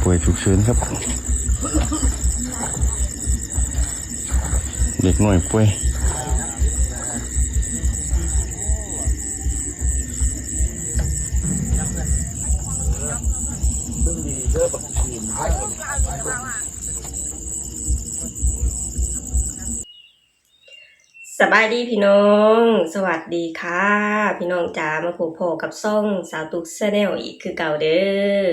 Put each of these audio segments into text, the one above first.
ป่วยฉุกเฉินครับเด็กหน่อยป่วยสบายดีพี่น้องสวัสดีค่ะพี่น้องจ๋ามาพบพอกับซ่องสาวตุ๊กแนลอีกคือเก่าเด้อ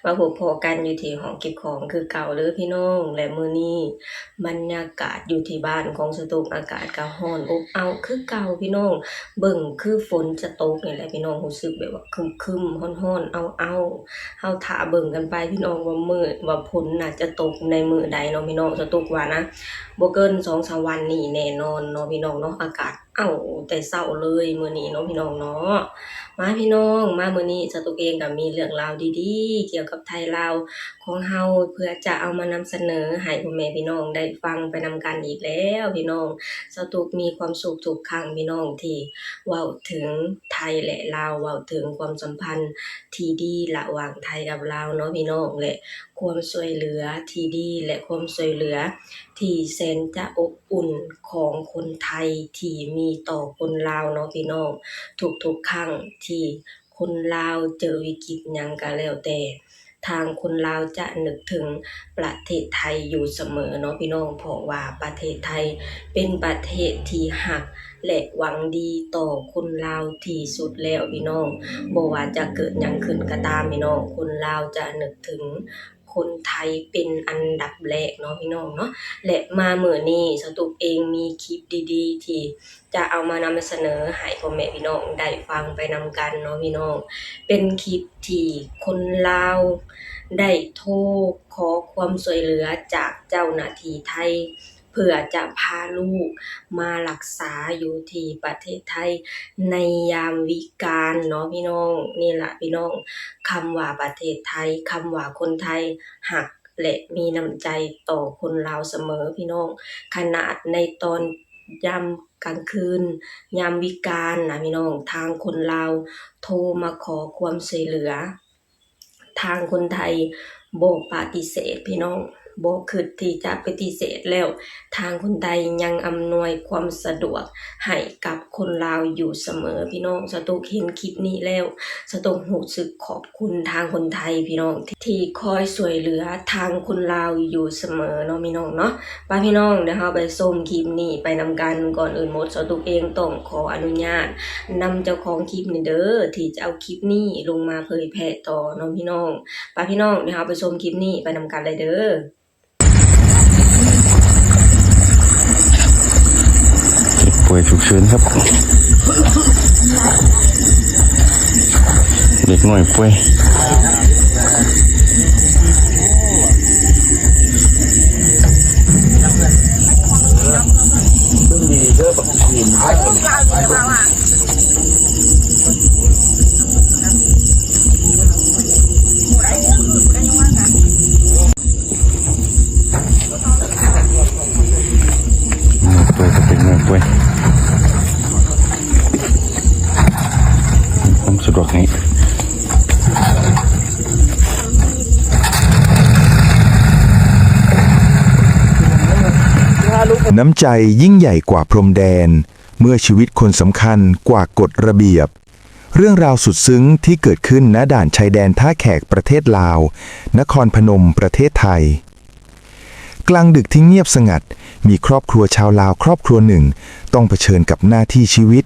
มาพบพอกันอยู่ที่ห้องเก็บของคือเก่าเด้อพี่น้องและมื้อนี้บรรยากาศอยู่ที่บ้านของสตุ๊กอากาศก็ร้อนอบอ้าวคือเก่าพี่น้องเบิ่งคือฝนจะตกนี่แหละพี่น้องรู้สึกแบบว่าครึมๆร้อนๆเอาเฮาท่าเบิ่งกันไปพี่น้องว่าฝนน่าจะตกในมื้อใดเนาะพี่น้องสตุ๊กว่านะบ่เกิน 2-3 วันนี้แน่นอนเนาะพี่น้องเนาะอากาศแต่เช้าเลยมื้อนี้เนาะพี่น้องเนาะมาพี่น้องมามื้อนี้สตุ๊กเองก็มีเรื่องราวดีๆเกี่ยวกับไทยลาวของเฮาเพื่อจะเอามานำเสนอให้พ่อแม่พี่น้องได้ฟังไปนำกันอีกแล้วพี่น้องสตุ๊กมีความสุขทุกครั้งพี่น้องที่เว้าถึงไทยและลาวเว้าถึงความสัมพันธ์ที่ดีระหว่างไทยกับลาวเนาะพี่น้องและความช่วยเหลือที่ดีและความช่วยเหลือที่แสนจะอบอุ่นของคนไทยที่มีต่อคนลาวเนาะพี่น้องทุกๆครั้งที่คนลาวเจอวิกฤตหยังก็แล้วแต่ทางคนลาวจะนึกถึงประเทศไทยอยู่เสมอเนาะพี่น้องเพราะว่าประเทศไทยเป็นประเทศที่รักและหวังดีต่อคนลาวที่สุดแล้วพี่น้องบ่ว่าจะเกิดหยังขึ้นก็ตามพี่น้องคนลาวจะนึกถึงคนไทยเป็นอันดับแรกเนาะพี่น้องเนาะและมามื้อนี้สตุ๊กเองมีคลิปดีๆที่จะเอามานำเสนอให้พ่อแม่พี่น้องได้ฟังไปนำกันเนาะพี่น้องเป็นคลิปที่คนลาวได้โทรขอความช่วยเหลือจากเจ้าหน้าที่ไทยเพื่อจะพาลูกมารักษาอยู่ที่ประเทศไทยในยามวิกาลเนาะพี่น้องนี่ล่ะพี่น้องคำว่าประเทศไทยคำว่าคนไทยรักและมีน้ำใจต่อคนลาวเสมอพี่น้องขนาดในตอนยามกลางคืนยามวิกาลนะพี่น้องทางคนลาวโทรมาขอความช่วยเหลือทางคนไทยบ่ปฏิเสธพี่น้องบ่คิดที่จะปฏิเสธแล้วทางคนไทยยังอำนวยความสะดวกให้กับคนลาวอยู่เสมอพี่น้องสตุ๊กเห็นคลิปนี้แล้วสตุ๊กรู้สึกขอบคุณทางคนไทยพี่น้องที่คอยช่วยเหลือทางคนลาวอยู่เสมอเนาะพี่น้องเนาะไปพี่น้องเดี๋ยวเราไปชมคลิปนี้ไปนำกันก่อนอื่นหมดสตุ๊กเองต้องขออนุญาตนำเจ้าของคลิปนี้เด้อที่จะเอาคลิปนี้ลงมาเผยแพร่ต่อเนาะพี่น้องไปพี่น้องเดี๋ยวเราไปชมคลิปนี้ไปนำกันเลยเด้อป่วยฉุกเฉินครับเด็กหน่อยป่วยความสะดวกนี้น้ำใจยิ่งใหญ่กว่าพรมแดนเมื่อชีวิตคนสำคัญกว่ากฎระเบียบเรื่องราวสุดซึ้งที่เกิดขึ้นณด่านชายแดนท่าแขกประเทศลาวนครพนมประเทศไทยกลางดึกที่เงียบสงัดมีครอบครัวชาวลาวครอบครัวหนึ่งต้องเผชิญกับหน้าที่ชีวิต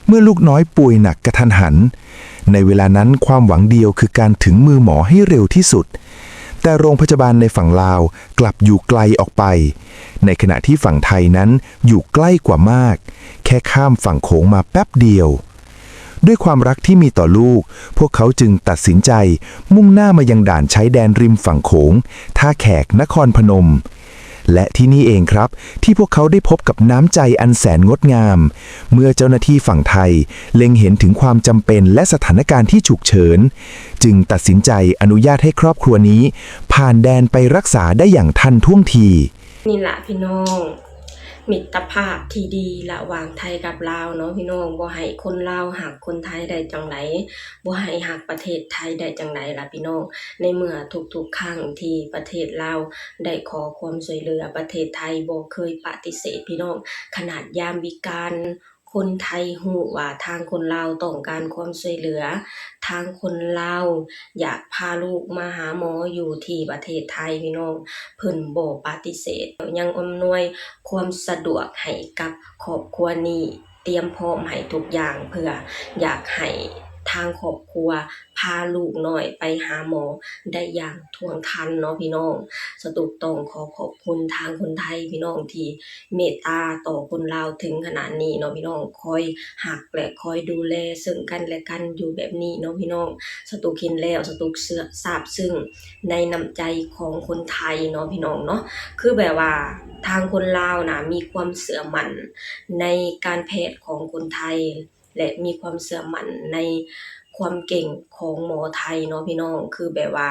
เมื่อลูกน้อยป่วยหนักกระทันหันในเวลานั้นความหวังเดียวคือการถึงมือหมอให้เร็วที่สุดแต่โรงพยาบาลในฝั่งลาวกลับอยู่ไกลออกไปในขณะที่ฝั่งไทยนั้นอยู่ใกล้กว่ามากแค่ข้ามฝั่งโขงมาแป๊บเดียวด้วยความรักที่มีต่อลูกพวกเขาจึงตัดสินใจมุ่งหน้ามายังด่านชายแดนริมฝั่งโขงท่าแขกนครพนมและที่นี่เองครับที่พวกเขาได้พบกับน้ำใจอันแสนงดงามเมื่อเจ้าหน้าที่ฝั่งไทยเล็งเห็นถึงความจำเป็นและสถานการณ์ที่ฉุกเฉินจึงตัดสินใจอนุญาตให้ครอบครัวนี้ผ่านแดนไปรักษาได้อย่างทันท่วงทีนี่ล่ะพี่น้อง มิตรภาพที่ดีระหว่างไทยกับลาวเนาะพี่น้องบ่ให้คนลาวหักคนไทยได้จังไดบ่ให้หักประเทศไทยได้จังไดล่ะพี่น้องในเมื่อทุกๆครั้งที่ประเทศลาวได้ขอความช่วยเหลือประเทศไทยบ่เคยปฏิเสธพี่น้องขนาดยามวิกาลคนไทยฮู้ว่าทางคนลาวต้องการความช่วยเหลือทางคนลาวอยากพาลูกมาหาหมออยู่ที่ประเทศไทยพี่น้องเพิ่นบ่ปฏิเสธยังอำนวยความสะดวกให้กับครอบครัวนี้เตรียมพร้อมให้ทุกอย่างเพื่ออยากให้ทางครอบครัวพาลูกน้อยไปหาหมอได้อย่างท่วงทันเนาะพี่น้องสตุกต้องขอบคุณทางคนไทยพี่น้องที่เมตตาต่อคนลาวถึงขนาดนี้เนาะพี่น้องคอยหักและคอยดูแลซึ่งกันและกันอยู่แบบนี้เนาะพี่น้องสตุกเห็นแล้วสตุกซาบซึ้งในน้ำใจของคนไทยเนาะพี่น้องเนาะคือแบบว่าทางคนลาวนะมีความเชื่อมั่นในการแพทย์ของคนไทยและมีความเชื่อมั่นในความเก่งของหมอไทยเนาะพี่น้องคือแบบว่า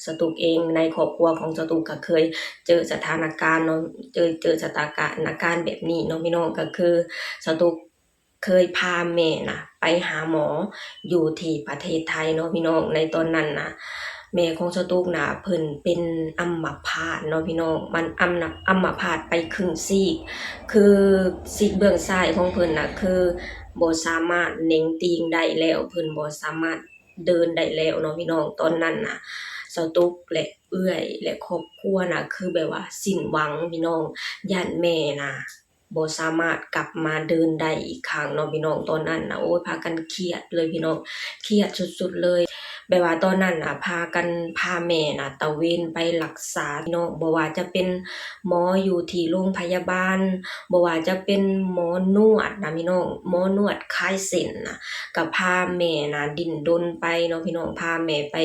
สตุกเองในครอบครัวของสตุกก็เคยเจอสถานการณ์เนาะเจอสถานการณ์แบบนี้เนาะพี่น้องก็คือสตุกเคยพาแม่น่ะไปหาหมออยู่ที่ประเทศไทยเนาะพี่น้องในตอนนั้นน่ะแม่ของสตุกน่ะเพิ่นเป็นอัมพาตเนาะพี่น้องมันอัมพาตไปครึ่งซีกคือซีกเบื้องซ้ายของเพิ่นน่ะคือบ่สามารถเหน่งตีนได้แล้วเพิ่นบ่สามารถเดินได้แล้วเนาะพี่น้องตอนนั้นน่ะสตุกและเอื้อยและครอบครัวน่ะคือแบบว่าสิ้นหวังพี่น้องย้านแม่น่ะบ่สามารถกลับมาเดินได้อีกครั้งเนาะพี่น้องตอนนั้นน่ะโอ๊ยพากันเครียดเลยพี่น้องเครียดสุดๆเลยแบบว่าตอนนั้นน่ะพาแม่น่ะตระเวนไปรักษาพี่น้องบ่ว่าจะเป็นหมออยู่ที่โรงพยาบาลบ่ว่าจะเป็นหมอนวดนะพี่น้องหมอนวดคลายเส้นน่ะก็พาแม่น่ะดิ้นรนไปเนาะพี่น้องพาแม่ไป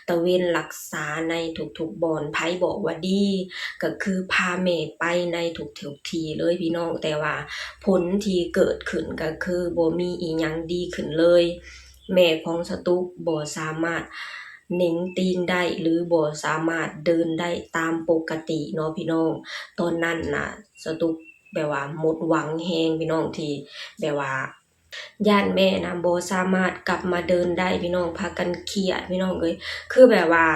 ตระเวนรักษาในทุกๆบ่อนไผบอกว่าดีก็คือพาแม่ไปในทุกที่เลยพี่น้องแต่ว่าผลที่เกิดขึ้นก็คือบ่มีอิหยังดีขึ้นเลยแม่ของสตุกบ่สามารถเหน่งตีนได้หรือบ่สามารถเดินได้ตามปกติเนาะพี่น้องตอนนั้นน่ะสตุกแบบว่าหมดหวังแฮงพี่น้องที่แบบว่าย้านแม่น่ะบ่สามารถกลับมาเดินได้พี่น้องพากันเครียดพี่น้องเอ้ยคือแบบว่า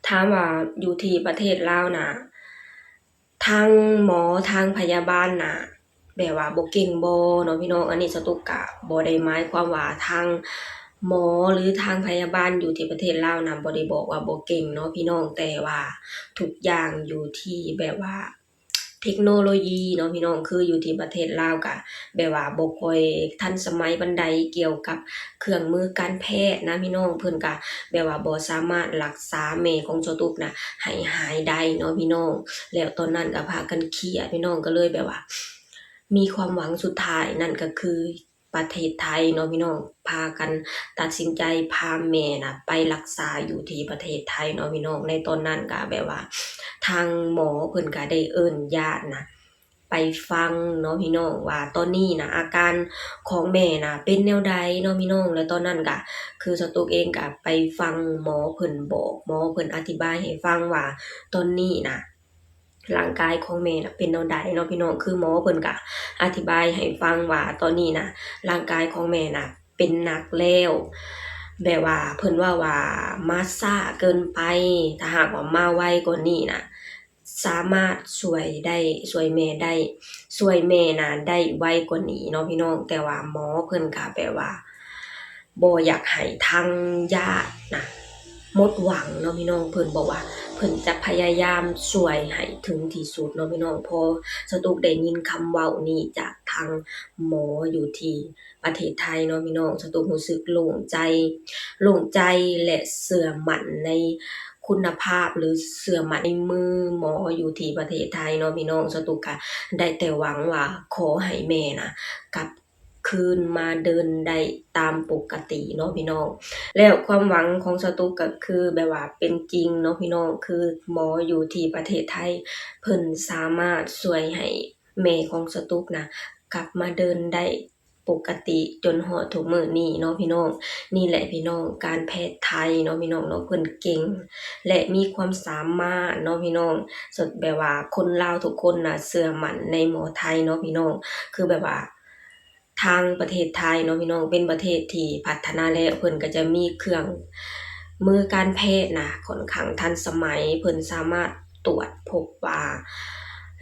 ถามว่าอยู่ที่ประเทศลาวน่ะทางหมอทางพยาบาลน่ะแบบว่าบ่เก่งบ่เนาะพี่น้องอันนี้สตุกก็บ่ได้หมายความว่าทางหมอหรือทางพยาบาลอยู่ที่ประเทศลาวน่ะบ่ได้บอกว่าบ่เก่งเนาะพี่น้องแต่ว่าทุกอย่างอยู่ที่แบบว่าเทคโนโลยีเนาะพี่น้องคืออยู่ที่ประเทศลาวก็แบบว่าบ่ค่อยทันสมัยปานใดเกี่ยวกับเครื่องมือการแพทย์นะพี่น้องเพิ่นก็แบบว่าบ่สามารถรักษาแม่ของเจ้าตุกน่ะให้หายได้เนาะพี่น้องแล้วตอนนั้นก็พากันเครียดพี่น้องก็เลยแบบว่ามีความหวังสุดท้ายนั่นก็คือประเทศไทยเนาะพี่น้องพากันตัดสินใจพาแม่น่ะไปรักษาอยู่ที่ประเทศไทยเนาะพี่น้องในตอนนั้นก็แบบว่าทางหมอเพิ่นก็ได้เอิ้นญาติน่ะไปฟังเนาะพี่น้องว่าตอนนี้น่ะอาการของแม่น่ะเป็นแนวใดเนาะพี่น้องแล้วตอนนั้นก็คือสตุกเองก็ไปฟังหมอเพิ่นบอกหมอเพิ่นอธิบายให้ฟังว่าตอนนี้น่ะร่างกายของแม่น่ะเป็นแนวใดเนาะพี่น้องคือหมอเพิ่นก็อธิบายให้ฟังว่าตอนนี้น่ะร่างกายของแม่น่ะเป็นหนักแล้วแบบว่าเพิ่นว่ามาช้าเกินไปถ้าหากว่ามาไวกว่านี้น่ะสามารถช่วยแม่น่ะได้ไวกว่านี้เนาะพี่น้องแต่ว่าหมอเพิ่นก็แบบว่าบ่อยากให้ทางญาติน่ะหมดหวังเนาะพี่น้องเพิ่นบอกว่าเพิ่นจะพยายามช่วยให้ถึงที่สุดเนาะพี่น้องพอสตุกได้ยินคำเว้านี้จากทางหมออยู่ที่ประเทศไทยเนาะพี่น้องสตุกรู้สึกโล่งใจและเชื่อมั่นในคุณภาพหรือเชื่อมั่นในมือหมออยู่ที่ประเทศไทยเนาะพี่น้องสตุกก็ได้แต่หวังว่าขอให้แม่น่ะกลับคืนมาเดินได้ตามปกติเนาะพี่น้องแล้วความหวังของสตุกก็คือแบบว่าเป็นจริงเนาะพี่น้องคือหมออยู่ที่ประเทศไทยเพิ่นสามารถช่วยให้แม่ของสตุกน่ะกลับมาเดินได้ ปกติจนฮอดทุกมื้อนี้เนาะพี่น้องนี่แหละพี่น้องการแพทย์ไทยเนาะพี่น้องเนาะเพิ่นเก่งและมีความสามารถเนาะพี่น้องสดแบบว่าคนลาวทุกคนน่ะเชื่อมั่นในหมอไทยเนาะพี่น้องคือแบบว่าทางประเทศไทยเนาะพี่น้องเป็นประเทศที่พัฒนาแล้วเพิ่นก็จะมีเครื่องมือการแพทย์น่ะค่อนข้างทันสมัยเพิ่นสามารถตรวจพบว่า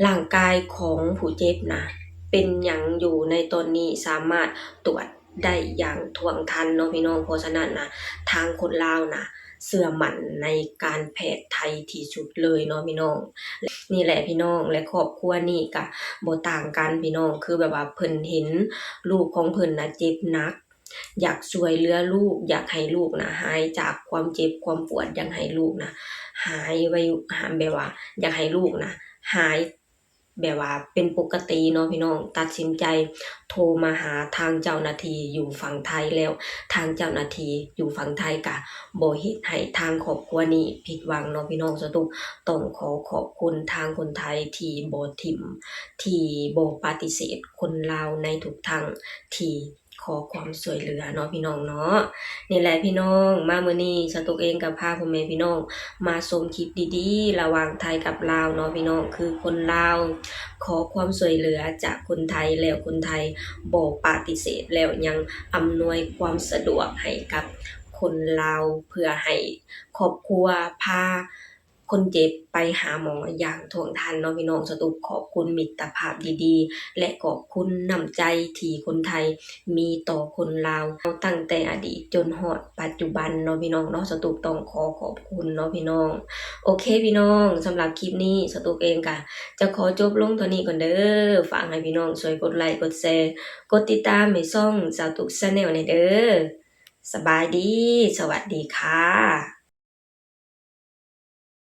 ร่างกายของผู้เจ็บน่ะเป็นหยังอยู่ในตอนนี้สามารถตรวจได้อย่างท่วงทันเนาะพี่น้องเพราะฉะนั้นน่ะทางคนลาวน่ะเชื่อมั่นในการแพทย์ไทยที่สุดเลยเนาะพี่น้องนี่แหละพี่น้องและครอบครัวนี่ก็บ่ต่างกันพี่น้องคือแบบว่าเพิ่นเห็นลูกของเพิ่นน่ะเจ็บหนักอยากช่วยเหลือลูกอยากให้ลูกน่ะหายจากความเจ็บความปวดอยากให้ลูกน่ะหายไวแบบว่าอยากให้ลูกน่ะหายแบบว่าเป็นปกติเนาะพี่น้องตัดสินใจโทรมาหาทางเจ้าหน้าที่อยู่ฝั่งไทยแล้วทางเจ้าหน้าที่อยู่ฝั่งไทยก็บ่เฮ็ดให้ทางครอบครัวนี้ผิดหวังเนาะพี่น้องสตุกต้องขอขอบคุณทางคนไทยที่บ่ทิ่มที่บ่ปฏิเสธคนลาวในทุกทางที่ขอความช่วยเหลือเนาะพี่น้องเนาะนี่แหละพี่น้องมามื้อนี้สตุกเองก็พาพ่อแม่พี่น้องมาชมคลิปดีๆระหว่างไทยกับลาวเนาะพี่น้องคือคนลาวขอความช่วยเหลือจากคนไทยแล้วคนไทยบ่ปฏิเสธแล้วยังอำนวยความสะดวกให้กับคนลาวเพื่อให้ครอบครัวพาคนเจ็บไปหาหมออย่างท่วงทันเนาะพี่น้องสตุกขอบคุณมิตรภาพดีๆและขอบคุณน้ำใจที่คนไทยมีต่อคนลาวตั้งแต่อดีตจนฮอดปัจจุบันเนาะพี่น้องเนาะสตุกต้องขอบคุณเนาะพี่น้องโอเคพี่น้องสำหรับคลิปนี้สตุกเองก็จะขอจบลงเท่านี้ก่อนเด้อฝากให้พี่น้องช่วยกดไลค์กดแชร์กดติดตามให้ช่องสาวตุก Channel หน่อยเด้อสบายดีสวัสดีค่ะ